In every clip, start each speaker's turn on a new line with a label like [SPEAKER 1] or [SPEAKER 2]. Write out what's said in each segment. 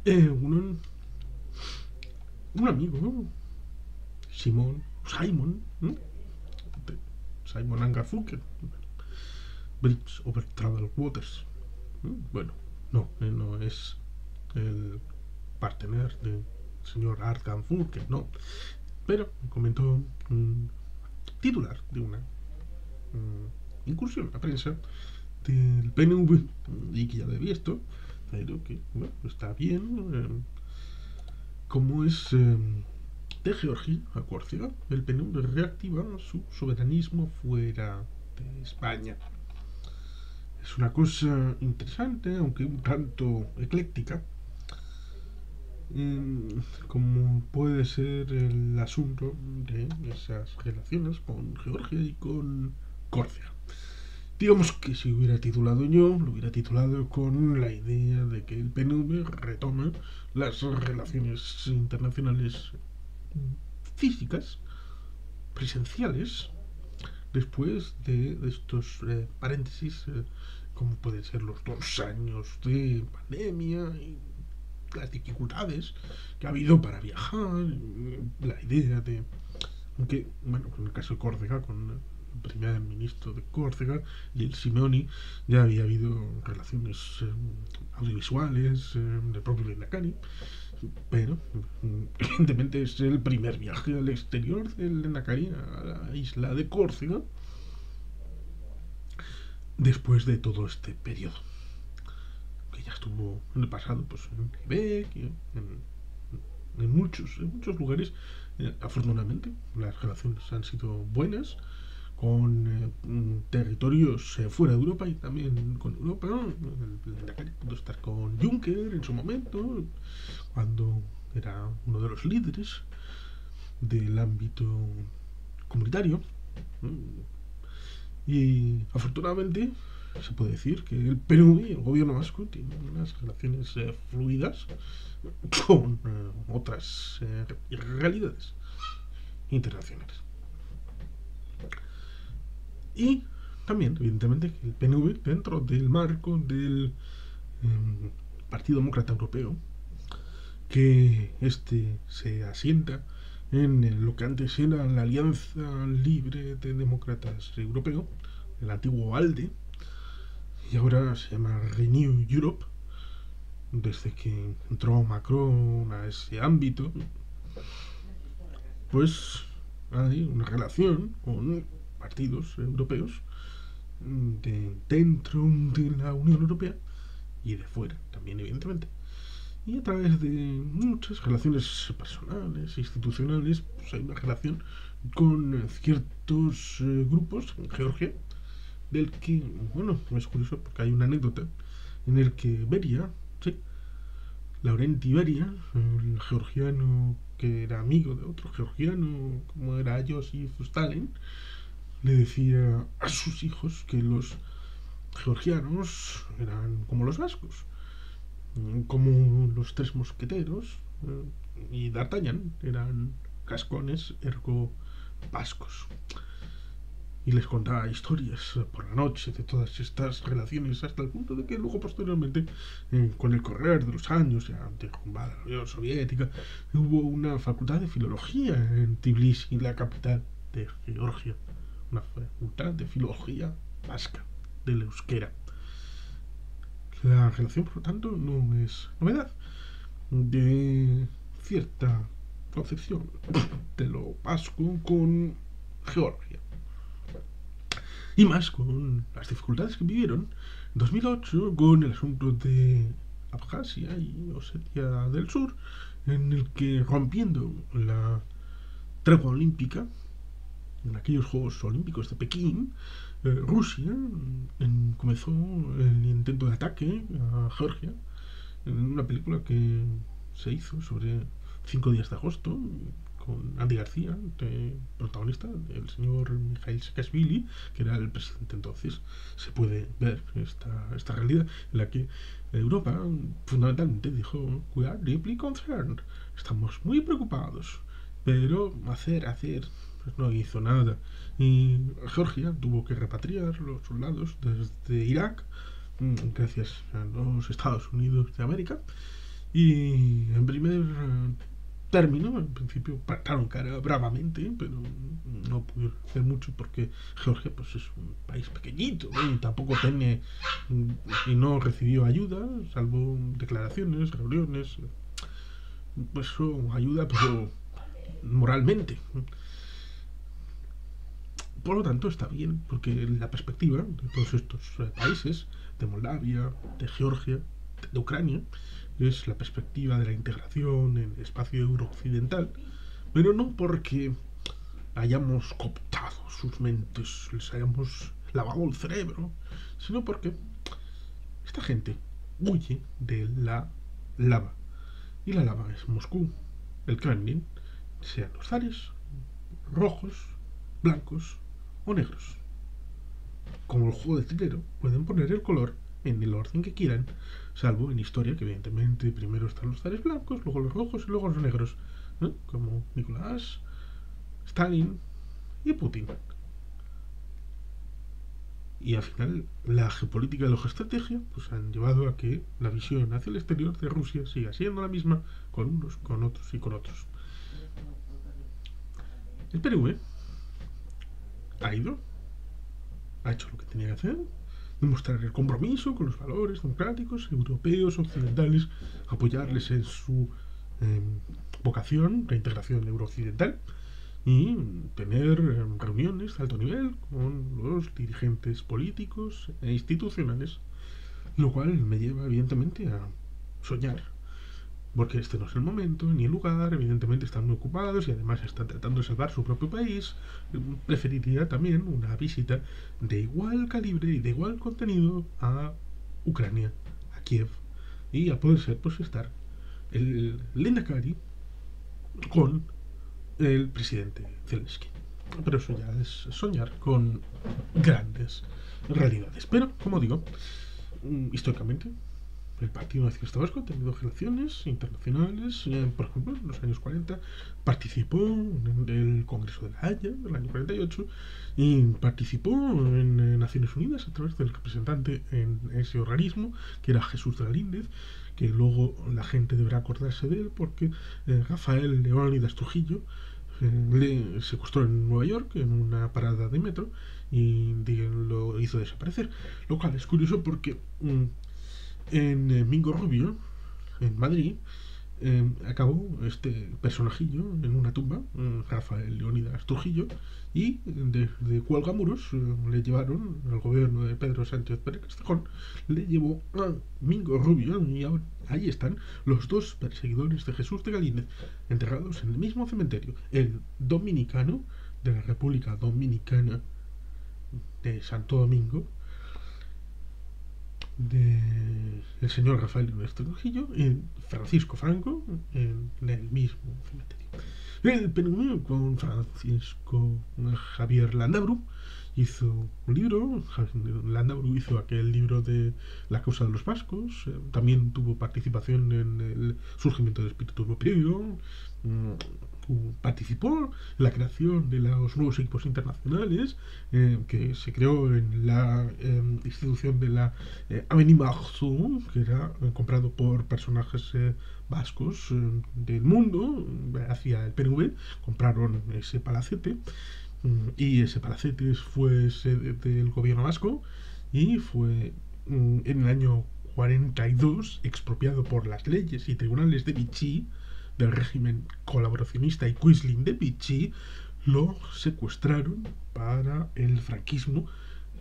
[SPEAKER 1] Un amigo, Simon, ¿no? Simon and Garfunkel, Bridge over Troubled Waters. ¿No? Bueno, no es el partener del señor Art Garfunkel, no. Pero comentó un titular de una incursión a la prensa del PNV y que ya lo he visto, pero que bueno, está bien. Como es de Georgia a Córcega, el PNV reactiva su soberanismo fuera de España. Es una cosa interesante, aunque un tanto ecléctica, como puede ser el asunto de esas relaciones con Georgia y con Córcega. Digamos que si hubiera titulado yo, lo hubiera titulado con la idea de que el PNV retoma las relaciones internacionales físicas, presenciales, después de estos paréntesis, como pueden ser los 2 años de pandemia y las dificultades que ha habido para viajar, la idea de, aunque, bueno, en el caso de Córcega, con el primer ministro de Córcega y el Simeoni, ya había habido relaciones audiovisuales del propio Lendakari, pero evidentemente es el primer viaje al exterior del Lendakari a la isla de Córcega después de todo este periodo que ya estuvo en el pasado pues en Quebec, en muchos lugares. Afortunadamente las relaciones han sido buenas con territorios fuera de Europa y también con Europa. El pudo estar con Juncker en su momento, cuando era uno de los líderes del ámbito comunitario. Y afortunadamente se puede decir que el Perú y el gobierno vasco tienen unas relaciones fluidas con otras realidades internacionales. Y también, evidentemente, que el PNV, dentro del marco del Partido Demócrata Europeo, que este se asienta en lo que antes era la Alianza Libre de Demócratas Europeo, el antiguo ALDE, y ahora se llama Renew Europe, desde que entró Macron a ese ámbito, pues hay una relación con partidos europeos dentro de la Unión Europea y de fuera también, evidentemente. Y a través de muchas relaciones personales, institucionales, pues hay una relación con ciertos grupos en Georgia, del que, bueno, es curioso porque hay una anécdota en el que Beria, sí, Laurenti Beria, el georgiano que era amigo de otro georgiano, como era Joseph Stalin, le decía a sus hijos que los georgianos eran como los vascos, como los tres mosqueteros y D'Artagnan eran gascones ergo vascos. Y les contaba historias por la noche de todas estas relaciones hasta el punto de que luego posteriormente, con el correr de los años, ya derrumbada la Unión Soviética, hubo una facultad de filología en Tbilisi, la capital de Georgia, una facultad de filología vasca, del euskera. La relación, por lo tanto, no es novedad de cierta concepción de lo vasco con Georgia. Y más con las dificultades que vivieron en 2008 con el asunto de Abjasia y Osetia del Sur, en el que, rompiendo la tregua olímpica en aquellos Juegos Olímpicos de Pekín, Rusia comenzó el intento de ataque a Georgia en una película que se hizo sobre 5 días de agosto con Andy García de protagonista, el señor Mikhail Saakashvili, que era el presidente entonces. Se puede ver esta realidad en la que Europa fundamentalmente dijo: "We are deeply concerned", estamos muy preocupados, pero hacer pues no hizo nada. Y Georgia tuvo que repatriar los soldados desde Irak, gracias a los Estados Unidos de América, Y en primer término, en principio plantaron cara bravamente, pero no pudieron hacer mucho porque Georgia pues es un país pequeñito, ¿no? Y tampoco tiene y no recibió ayuda, salvo declaraciones, reuniones, pues eso ayuda, pero moralmente. Por lo tanto, está bien, porque la perspectiva de todos estos países, de Moldavia, de Georgia, de Ucrania, es la perspectiva de la integración en el espacio eurooccidental, pero no porque hayamos cooptado sus mentes, les hayamos lavado el cerebro, sino porque esta gente huye de la lava. Y la lava es Moscú, el Kremlin, sean los zares rojos, blancos o negros. Como el juego de trilero, pueden poner el color en el orden que quieran, salvo en historia, que evidentemente primero están los zares blancos, luego los rojos y luego los negros, ¿no? Como Nicolás, Stalin y Putin. Y al final, la geopolítica y la geoestrategia pues, han llevado a que la visión hacia el exterior de Rusia siga siendo la misma con unos, con otros y con otros. El PNV ha hecho lo que tenía que hacer, demostrar el compromiso con los valores democráticos, europeos, occidentales, apoyarles en su vocación de integración eurooccidental y tener reuniones de alto nivel con los dirigentes políticos e institucionales, lo cual me lleva evidentemente a soñar, porque este no es el momento ni el lugar, evidentemente están muy ocupados y además están tratando de salvar su propio país. Preferiría también una visita de igual calibre y de igual contenido a Ucrania, a Kiev, y a poder ser pues estar el Lendakari con el presidente Zelensky. Pero eso ya es soñar con grandes realidades. Pero, como digo, históricamente el Partido Nacionalista Vasco ha tenido relaciones internacionales. Por ejemplo, en los años 40 participó en el Congreso de la Haya del año 48 y participó en Naciones Unidas a través del representante en ese organismo, que era Jesús de Galíndez, que luego la gente deberá acordarse de él porque Rafael Leónidas Trujillo le secuestró en Nueva York en una parada de metro y lo hizo desaparecer. Lo cual es curioso porque en Mingo Rubio, en Madrid, acabó este personajillo en una tumba, Rafael Leónidas Trujillo, y de Cuelgamuros le llevaron, al gobierno de Pedro Sánchez Pérez Castejón, le llevó a Mingo Rubio, y ahora ahí están los dos perseguidores de Jesús de Galíndez, enterrados en el mismo cementerio, el dominicano de la República Dominicana de Santo Domingo, el señor Rafael Leónidas Trujillo y Francisco Franco en el mismo cementerio. El PNV con Francisco Javier Landaburu hizo un libro. Landaburu hizo aquel libro de la causa de los vascos, también tuvo participación en el surgimiento del espíritu europeo, participó en la creación de los nuevos equipos internacionales que se creó en la institución de la Avenue Marceau, que era comprado por personajes vascos del mundo hacia el PNV. Compraron ese palacete y ese palacete fue sede del gobierno vasco y fue en el año 42 expropiado por las leyes y tribunales de Vichy del régimen colaboracionista y Quisling de Vichy. Lo secuestraron para el franquismo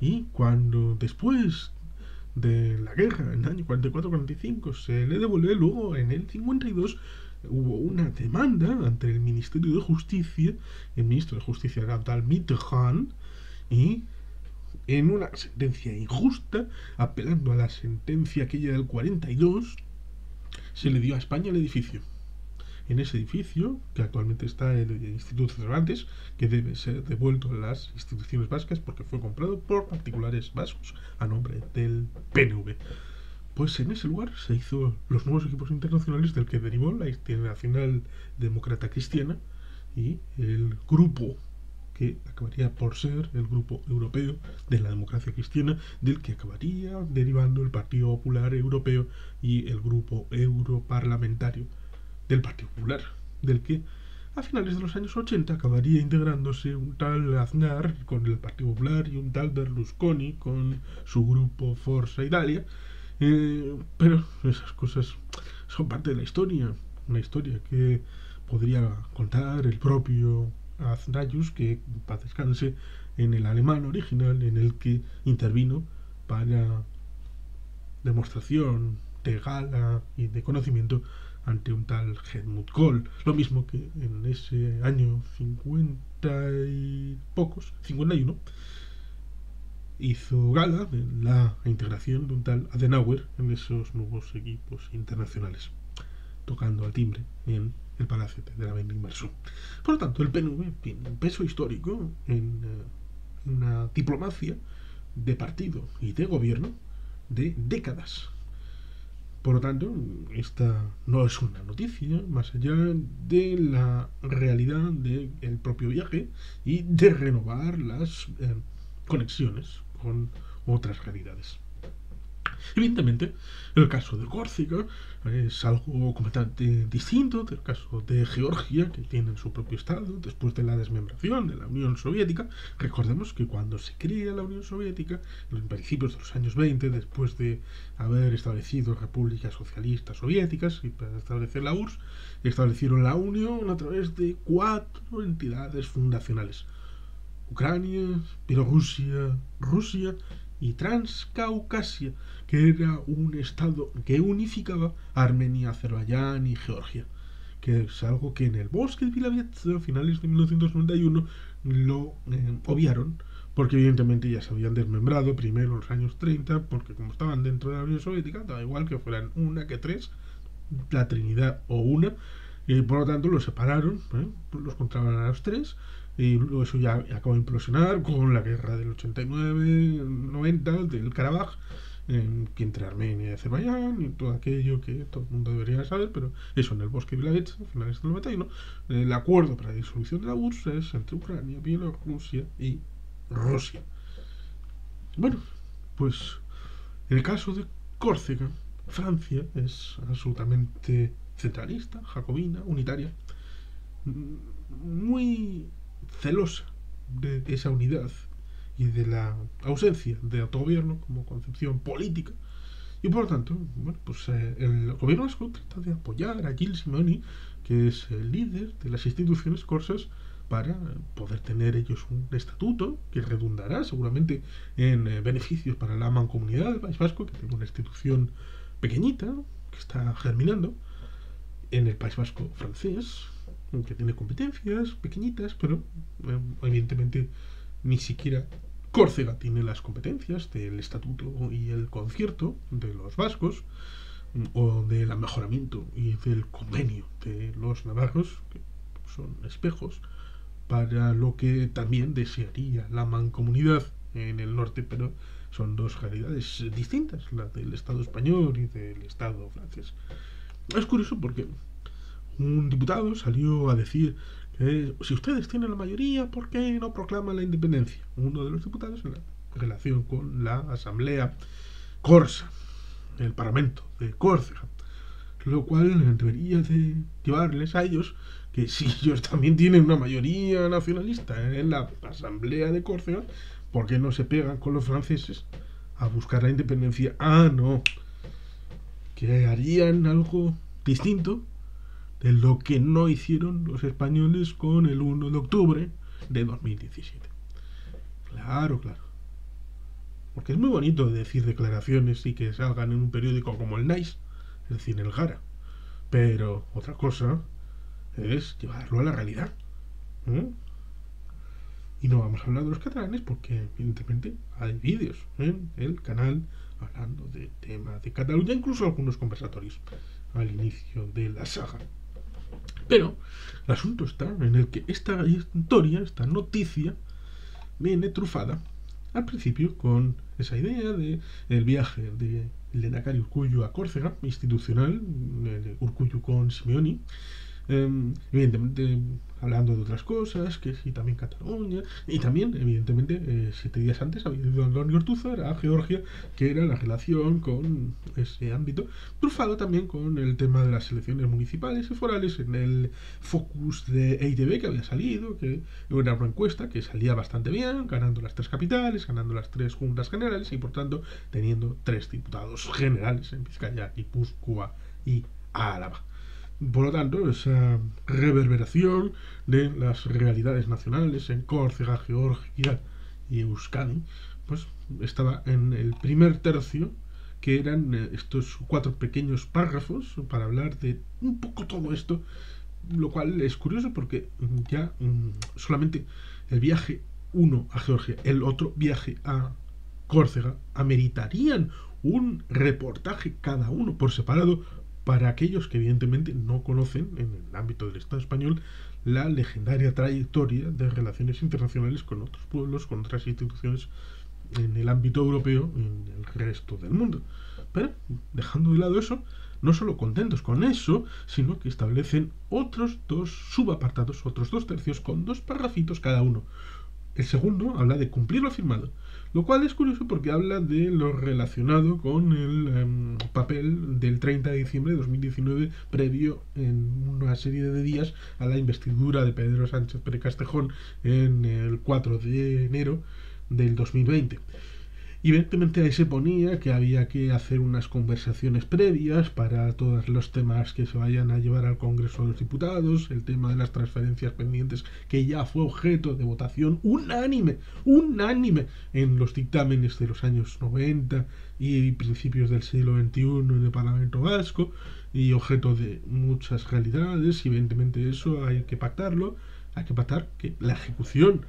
[SPEAKER 1] y cuando después de la guerra en el año 44-45 se le devuelve, luego en el 52 hubo una demanda ante el Ministerio de Justicia. El ministro de Justicia era tal Mitterrand, y en una sentencia injusta, apelando a la sentencia aquella del 42, se le dio a España el edificio. En ese edificio, que actualmente está en el Instituto Cervantes, que debe ser devuelto a las instituciones vascas porque fue comprado por particulares vascos a nombre del PNV. Pues en ese lugar se hizo los nuevos equipos internacionales del que derivó la Internacional Demócrata Cristiana y el grupo que acabaría por ser el Grupo Europeo de la Democracia Cristiana, del que acabaría derivando el Partido Popular Europeo y el Grupo Europarlamentario del Partido Popular, del que a finales de los años 80 acabaría integrándose un tal Aznar con el Partido Popular y un tal Berlusconi con su grupo Forza Italia. Pero esas cosas son parte de la historia, una historia que podría contar el propio Aznarus, que paz descanse, en el alemán original en el que intervino para demostración de gala y de conocimiento ante un tal Helmut Kohl. Lo mismo que en ese año 50 y pocos, 51, hizo gala de la integración de un tal Adenauer en esos nuevos equipos internacionales, tocando al timbre en el Palacio de la Vendimmersun. Por lo tanto, el PNV tiene un peso histórico en una diplomacia de partido y de gobierno de décadas. Por lo tanto, esta no es una noticia más allá de la realidad del propio viaje y de renovar las conexiones con otras realidades. Evidentemente, el caso de Córcega es algo completamente distinto del caso de Georgia, que tiene su propio estado después de la desmembración de la Unión Soviética. Recordemos que cuando se crea la Unión Soviética, en los principios de los años 20, después de haber establecido repúblicas socialistas soviéticas y para establecer la URSS, establecieron la Unión a través de 4 entidades fundacionales: Ucrania, Bielorrusia, Rusia y Transcaucasia, que era un estado que unificaba Armenia, Azerbaiyán y Georgia, que es algo que en el bosque de Pilavietz a finales de 1991 lo obviaron, porque evidentemente ya se habían desmembrado primero en los años 30, porque como estaban dentro de la Unión Soviética, daba igual que fueran una que tres, la Trinidad o una, y por lo tanto los separaron, los contaban a los tres, y luego eso ya acabó de implosionar con la guerra del 89-90 del Karabaj, entre Armenia y Azerbaiyán y todo aquello que todo el mundo debería saber, pero eso en el bosque de Pilavietz a finales del 91. El acuerdo para la disolución de la URSS es entre Ucrania, Bielorrusia y Rusia. Bueno, pues en el caso de Córcega, Francia es absolutamente centralista, jacobina, unitaria, muy celosa de esa unidad y de la ausencia de autogobierno como concepción política, y por lo tanto, bueno, pues el gobierno vasco trata de apoyar a Gilles Simeoni, que es el líder de las instituciones corsas, para poder tener ellos un estatuto que redundará seguramente en beneficios para la mancomunidad del País Vasco, que tiene una institución pequeñita que está germinando en el País Vasco francés, que tiene competencias pequeñitas, pero evidentemente ni siquiera Córcega tiene las competencias del estatuto y el concierto de los vascos, o del mejoramiento y del convenio de los navarros, que son espejos para lo que también desearía la mancomunidad en el norte, pero son dos realidades distintas, la del Estado español y del Estado francés. Es curioso porque un diputado salió a decir que si ustedes tienen la mayoría, ¿por qué no proclaman la independencia? Uno de los diputados en la relación con la Asamblea Corsa, el Parlamento de Córcega, lo cual debería de llevarles a ellos que si ellos también tienen una mayoría nacionalista en la Asamblea de Córcega, ¿por qué no se pegan con los franceses a buscar la independencia? Ah, no, que harían algo distinto de lo que no hicieron los españoles con el 1 de octubre de 2017. Claro, claro. Porque es muy bonito decir declaraciones y que salgan en un periódico como el Nice, es decir, el Gara. Pero otra cosa es llevarlo a la realidad. Y no vamos a hablar de los catalanes porque, evidentemente, hay vídeos en el canal hablando de temas de Cataluña, incluso algunos conversatorios al inicio de la saga. Pero el asunto está en el que esta historia, esta noticia, viene trufada al principio con esa idea de el viaje de Lehendakari Urkullu a Córcega, institucional, Urkullu con Simeoni, Evidentemente, hablando de otras cosas, que sí, también Cataluña, y también, evidentemente, 7 días antes había ido Antonio Ortúzar a Georgia, que era la relación con ese ámbito, trufado también con el tema de las elecciones municipales y forales en el focus de EITB que había salido, que era una encuesta que salía bastante bien, ganando las 3 capitales, ganando las 3 juntas generales y por tanto teniendo 3 diputados generales en Vizcaya, Guipúzcoa y Álava. Por lo tanto, esa reverberación de las realidades nacionales en Córcega, Georgia y Euskadi, pues estaba en el primer tercio, que eran estos 4 pequeños párrafos para hablar de un poco todo esto, lo cual es curioso porque ya solamente el viaje uno a Georgia, el otro viaje a Córcega, ameritarían un reportaje cada uno por separado para aquellos que evidentemente no conocen en el ámbito del Estado español la legendaria trayectoria de relaciones internacionales con otros pueblos, con otras instituciones en el ámbito europeo y en el resto del mundo. Pero, dejando de lado eso, no solo contentos con eso, sino que establecen otros 2 subapartados, otros 2 tercios, con 2 parrafitos cada uno. El segundo habla de cumplir lo firmado, lo cual es curioso porque habla de lo relacionado con el papel del 30 de diciembre de 2019 previo en una serie de días a la investidura de Pedro Sánchez Pérez Castejón en el 4 de enero del 2020. Y evidentemente ahí se ponía que había que hacer unas conversaciones previas para todos los temas que se vayan a llevar al Congreso de los Diputados, el tema de las transferencias pendientes, que ya fue objeto de votación unánime en los dictámenes de los años 90 y principios del siglo XXI en el Parlamento Vasco, y objeto de muchas realidades, y evidentemente eso hay que pactarlo. Hay que pactar que la ejecución,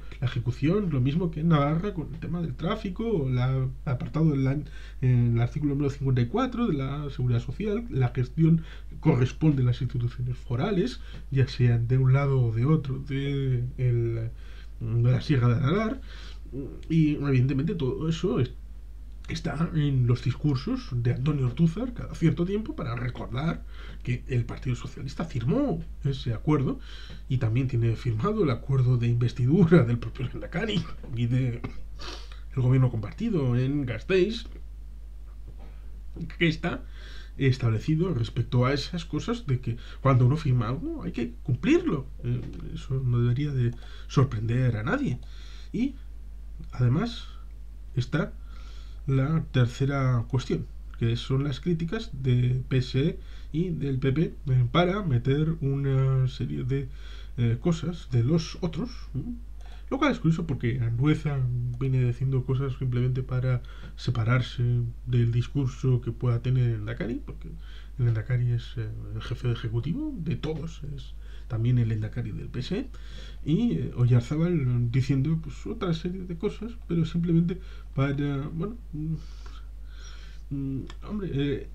[SPEAKER 1] lo mismo que en Navarra con el tema del tráfico, o el apartado en el artículo número 54 de la Seguridad Social, la gestión corresponde a las instituciones forales, ya sean de un lado o de otro de la Sierra de Aralar, y evidentemente todo eso está en los discursos de Antonio Ortúzar cada cierto tiempo para recordar que el Partido Socialista firmó ese acuerdo y también tiene firmado el acuerdo de investidura del propio Lehendakari y del gobierno compartido en Gasteiz, que está establecido respecto a esas cosas de que cuando uno firma algo hay que cumplirlo. Eso no debería de sorprender a nadie. Y además está la tercera cuestión, que son las críticas de PSE y del PP para meter una serie de cosas de los otros, lo cual es curioso porque Andueza viene diciendo cosas simplemente para separarse del discurso que pueda tener el Endacari, porque el Endacari es el jefe ejecutivo de todos, es también el Endacari del PSE, y Oyarzábal diciendo pues otra serie de cosas, pero simplemente para, bueno,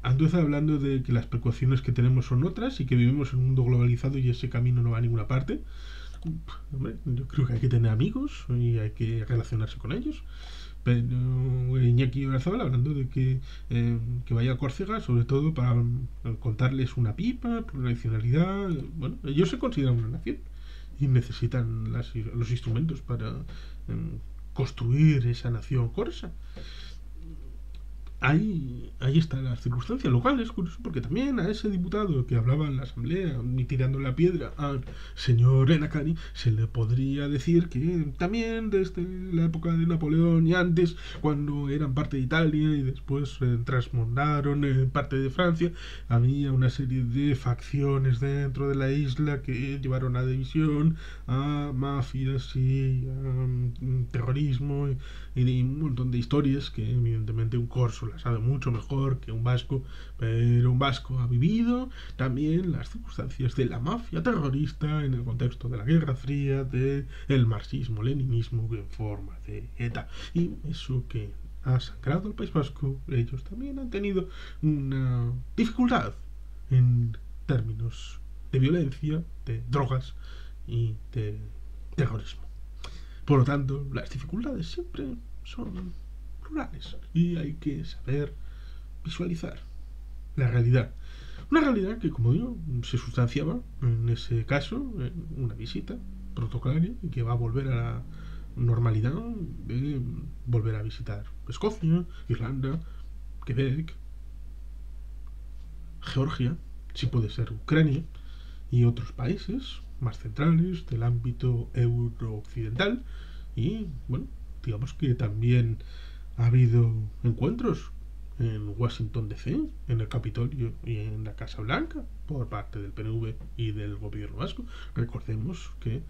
[SPEAKER 1] Andueza hablando de que las precauciones que tenemos son otras y que vivimos en un mundo globalizado y ese camino no va a ninguna parte. Hombre, yo creo que hay que tener amigos y hay que relacionarse con ellos. Pero Iñaki Oyarzabal hablando de que vaya a Córcega, sobre todo para contarles una pipa, por una nacionalidad. Bueno, ellos se consideran una nación y necesitan los instrumentos para construir esa nación corsa. Ahí está la circunstancia, lo cual es curioso porque también a ese diputado que hablaba en la asamblea ni tirando la piedra al señor Endacari se le podría decir que también desde la época de Napoleón y antes, cuando eran parte de Italia y después transmondaron en parte de Francia, había una serie de facciones dentro de la isla que llevaron a división, a mafias y a terrorismo y un montón de historias que evidentemente un corso la sabe mucho mejor que un vasco, pero un vasco ha vivido también las circunstancias de la mafia terrorista en el contexto de la Guerra Fría, del marxismo-leninismo en forma de ETA, y eso que ha sangrado al País Vasco, ellos también han tenido una dificultad en términos de violencia, de drogas y de terrorismo. Por lo tanto, las dificultades siempre son plurales y hay que saber visualizar la realidad. Una realidad que, como digo, se sustanciaba en ese caso, en una visita protocolaria y que va a volver a la normalidad de volver a visitar Escocia, Irlanda, Quebec, Georgia, si puede ser Ucrania y otros países más centrales del ámbito eurooccidental. Y bueno, digamos que también ha habido encuentros en Washington DC, en el Capitolio y en la Casa Blanca por parte del PNV y del gobierno vasco. Recordemos que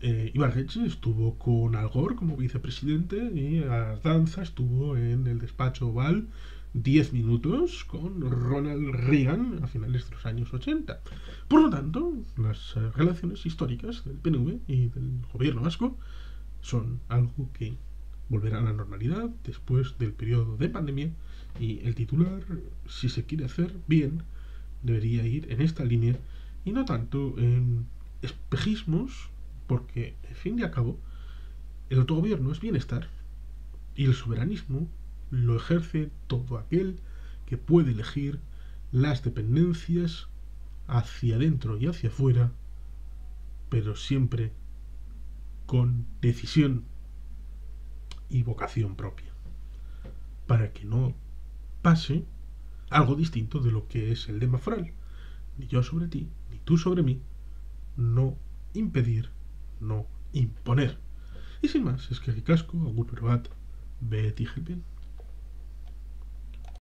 [SPEAKER 1] Ibarretxe estuvo con Al Gore como vicepresidente y Ardanza estuvo en el despacho Oval 10 minutos con Ronald Reagan a finales de los años 80. Por lo tanto, las relaciones históricas del PNV y del gobierno vasco son algo que volverá a la normalidad después del periodo de pandemia, y el titular, si se quiere hacer bien, debería ir en esta línea y no tanto en espejismos, porque, en fin y al cabo, el autogobierno es bienestar y el soberanismo lo ejerce todo aquel que puede elegir las dependencias hacia adentro y hacia afuera, pero siempre con decisión y vocación propia, para que no pase algo distinto de lo que es el lema foral: ni yo sobre ti, ni tú sobre mí, no impedir, no imponer. Y sin más, es que ricasco, agur probat, Betty Helpin.